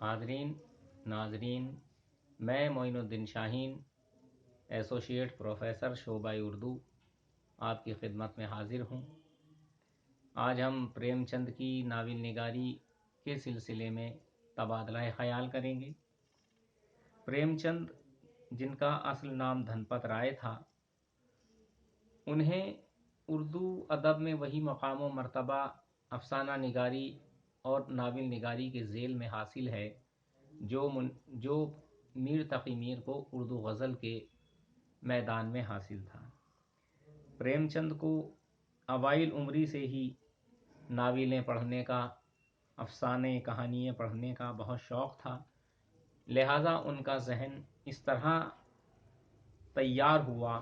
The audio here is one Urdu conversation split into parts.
حاضرین ناظرین، میں معین الدین شاہین، ایسوسیٹ پروفیسر شعبہ اردو، آپ کی خدمت میں حاضر ہوں۔ آج ہم پریم چند کی ناول نگاری کے سلسلے میں تبادلہ خیال کریں گے۔ پریم چند، جن کا اصل نام دھنپت رائے تھا، انہیں اردو ادب میں وہی مقام و مرتبہ افسانہ نگاری اور ناول نگاری کے ذیل میں حاصل ہے جو میر تقی میر کو اردو غزل کے میدان میں حاصل تھا۔ پریم چند کو اوائل عمری سے ہی ناولیں پڑھنے کا، افسانے کہانیاں پڑھنے کا بہت شوق تھا، لہٰذا ان کا ذہن اس طرح تیار ہوا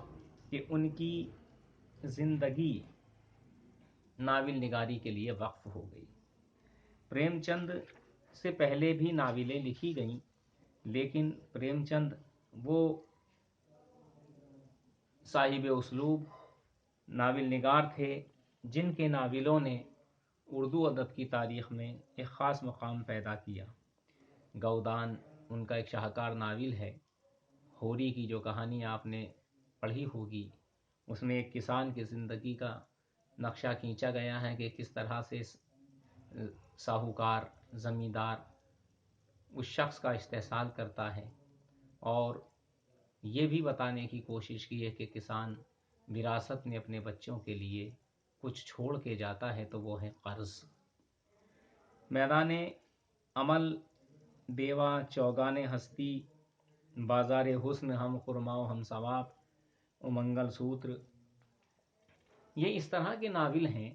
کہ ان کی زندگی ناول نگاری کے لیے وقف ہو گئی۔ پریم چند سے پہلے بھی ناولیں لکھی گئیں، لیکن پریم چند وہ صاحب اسلوب ناول نگار تھے جن کے ناولوں نے اردو ادب کی تاریخ میں ایک خاص مقام پیدا کیا۔ گودان ان کا ایک شاہکار ناول ہے۔ ہوری کی جو کہانی آپ نے پڑھی ہوگی، اس میں ایک کسان کی زندگی کا نقشہ کھینچا گیا ہے کہ کس طرح سے ساہوکار زمیندار اس شخص کا استحصال کرتا ہے، اور یہ بھی بتانے کی کوشش کی ہے کہ کسان وراثت میں اپنے بچوں کے لیے کچھ چھوڑ کے جاتا ہے تو وہ ہے قرض۔ میدان عمل بیوہ چوگان ہستی، بازار حسن ہم خرما و ہم ثواب و منگل سوتر، یہ اس طرح کے ناول ہیں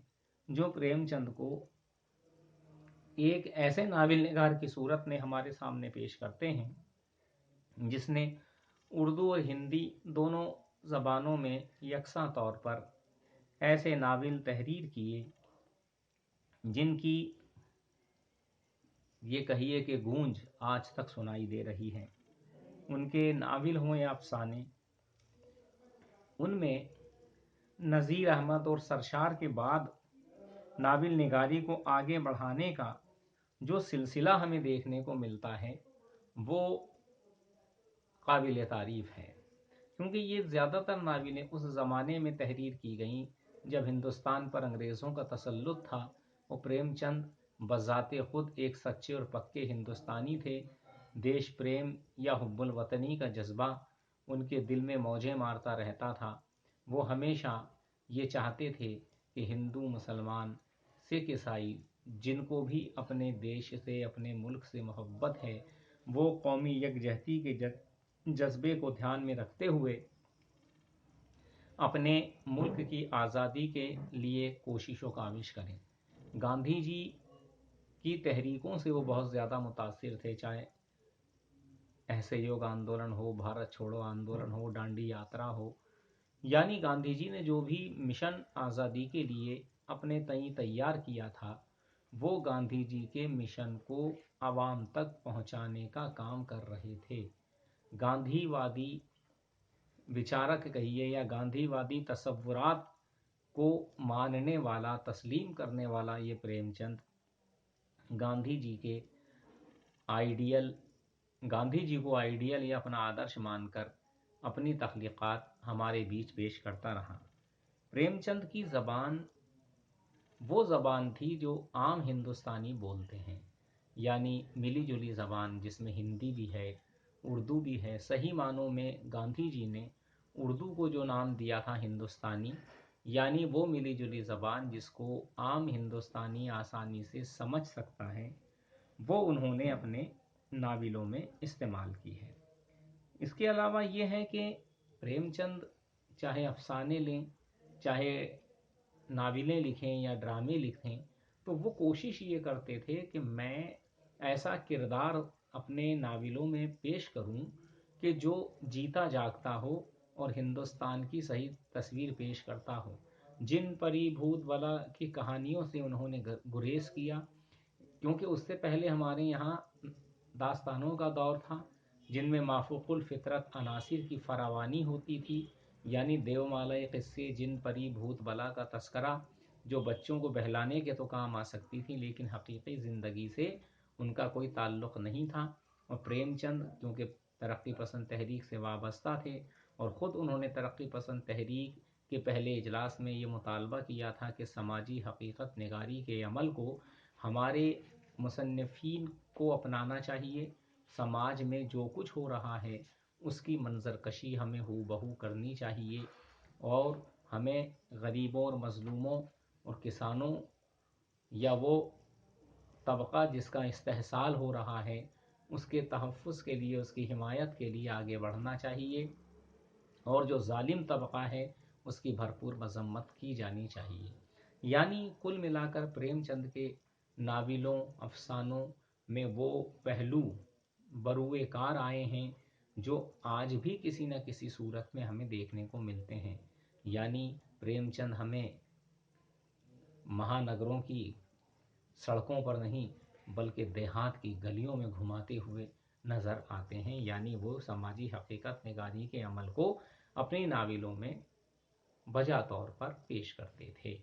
جو پریم چند کو ایک ایسے ناول نگار کی صورت میں ہمارے سامنے پیش کرتے ہیں جس نے اردو اور ہندی دونوں زبانوں میں یکساں طور پر ایسے ناول تحریر کیے جن کی یہ کہیے کہ گونج آج تک سنائی دے رہی ہے۔ ان کے ناول ہوں یا افسانے، ان میں نذیر احمد اور سرشار کے بعد ناول نگاری کو آگے بڑھانے کا جو سلسلہ ہمیں دیکھنے کو ملتا ہے وہ قابل تعریف ہے، کیونکہ یہ زیادہ تر ناولیں اس زمانے میں تحریر کی گئیں جب ہندوستان پر انگریزوں کا تسلط تھا، اور پریم چند بذات خود ایک سچے اور پکے ہندوستانی تھے۔ دیش پریم یا حب الوطنی کا جذبہ ان کے دل میں موجیں مارتا رہتا تھا۔ وہ ہمیشہ یہ چاہتے تھے کہ ہندو، مسلمان، سکھ، عیسائی، جن کو بھی اپنے دیش سے، اپنے ملک سے محبت ہے، وہ قومی یکجہتی کے جذبے کو دھیان میں رکھتے ہوئے اپنے ملک کی آزادی کے لیے کوشش و کاوش کریں۔ گاندھی جی کی تحریکوں سے وہ بہت زیادہ متاثر تھے، چاہے احسیوگ آندولن ہو، بھارت چھوڑو آندولن ہو، ڈانڈی یاترا ہو، یعنی گاندھی جی نے جو بھی مشن آزادی کے لیے اپنے تئیں تیار کیا تھا، وہ گاندھی جی کے مشن کو عوام تک پہنچانے کا کام کر رہے تھے۔ گاندھی وادی وچارک کہیے یا گاندھی وادی تصورات کو ماننے والا، تسلیم کرنے والا یہ پریم چند گاندھی جی کو آئیڈیل یا اپنا آدرش مان کر اپنی تخلیقات ہمارے بیچ پیش کرتا رہا۔ پریم چند کی زبان وہ زبان تھی جو عام ہندوستانی بولتے ہیں، یعنی ملی جلی زبان جس میں ہندی بھی ہے، اردو بھی ہے۔ صحیح معنوں میں گاندھی جی نے اردو کو جو نام دیا تھا ہندوستانی، یعنی وہ ملی جلی زبان جس کو عام ہندوستانی آسانی سے سمجھ سکتا ہے، وہ انہوں نے اپنے ناولوں میں استعمال کی ہے۔ اس کے علاوہ یہ ہے کہ پریم چند چاہے افسانے لیں، چاہے ناولیں لکھیں یا ڈرامے لکھیں، تو وہ کوشش یہ کرتے تھے کہ میں ایسا کردار اپنے ناولوں میں پیش کروں کہ جو جیتا جاگتا ہو اور ہندوستان کی صحیح تصویر پیش کرتا ہو۔ جن پری بھوت بلا کی کہانیوں سے انہوں نے گریز کیا، کیونکہ اس سے پہلے ہمارے یہاں داستانوں کا دور تھا جن میں مافوق الفطرت عناصر کی فراوانی ہوتی تھی، یعنی دیو مالائی قصے، جن پری بھوت بلا کا تذکرہ جو بچوں کو بہلانے کے تو کام آ سکتی تھی لیکن حقیقی زندگی سے ان کا کوئی تعلق نہیں تھا، اور پریم چند کیونکہ ترقی پسند تحریک سے وابستہ تھے، اور خود انہوں نے ترقی پسند تحریک کے پہلے اجلاس میں یہ مطالبہ کیا تھا کہ سماجی حقیقت نگاری کے عمل کو ہمارے مصنفین کو اپنانا چاہیے، سماج میں جو کچھ ہو رہا ہے اس کی منظر کشی ہمیں ہو بہو کرنی چاہیے، اور ہمیں غریبوں اور مظلوموں اور کسانوں یا وہ طبقہ جس کا استحصال ہو رہا ہے اس کے تحفظ کے لیے، اس کی حمایت کے لیے آگے بڑھنا چاہیے، اور جو ظالم طبقہ ہے اس کی بھرپور مذمت کی جانی چاہیے۔ یعنی کل ملا کر پریم چند کے ناولوں افسانوں میں وہ پہلو بروئے کار آئے ہیں جو آج بھی کسی نہ کسی صورت میں ہمیں دیکھنے کو ملتے ہیں۔ یعنی پریم چند ہمیں مہانگروں کی سڑکوں پر نہیں بلکہ دیہات کی گلیوں میں گھماتے ہوئے نظر آتے ہیں، یعنی وہ سماجی حقیقت نگاری کے عمل کو اپنی ناولوں میں بجا طور پر پیش کرتے تھے۔